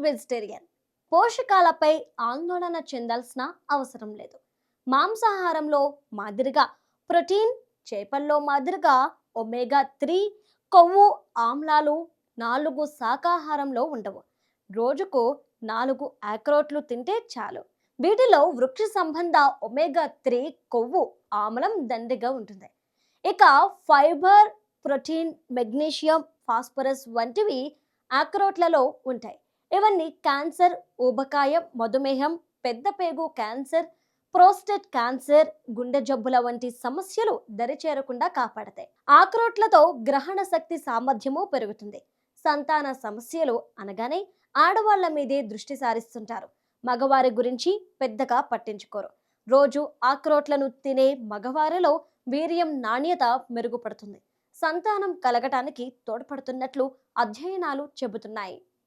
Vegetarian. పోషకాలపై ఆందోళన చెందాల్సిన అవసరం లేదు. మాంసాహారంలో మాదిరిగా ప్రోటీన్, చేపల్లో మాదిరిగా ఒమేగా 3 కొవ్వు ఆమ్లాలు 4 శాకాహారంలో ఉండవు. రోజుకు 4 ఆక్రోట్లు తింటే చాలు. వీటిలో వృక్ష సంబంధ ఒమేగా 3 కొవ్వు ఆమ్లం దండిగా ఉంటుంది. ఇక ఫైబర్, ప్రోటీన్, మెగ్నీషియం, ఫాస్ఫరస్ వంటివి ఆక్రోట్లలో ఉంటాయి. ఇవన్నీ క్యాన్సర్, ఊబకాయం, మధుమేహం, పెద్ద పేగు క్యాన్సర్, ప్రోస్టేట్ క్యాన్సర్, గుండె జబ్బుల వంటి సమస్యలు దరిచేరకుండా కాపాడతాయి. ఆక్రోట్లతో గ్రహణ శక్తి సామర్థ్యము పెరుగుతుంది. సంతాన సమస్యలు అనగానే ఆడవాళ్ల మీదే దృష్టి సారిస్తుంటారు. మగవారి గురించి పెద్దగా పట్టించుకోరు. రోజు ఆక్రోట్లను తినే మగవారిలో వీర్యం నాణ్యత మెరుగుపడుతుంది. సంతానం కలగటానికి తోడ్పడుతున్నట్లు అధ్యయనాలు చెబుతున్నాయి.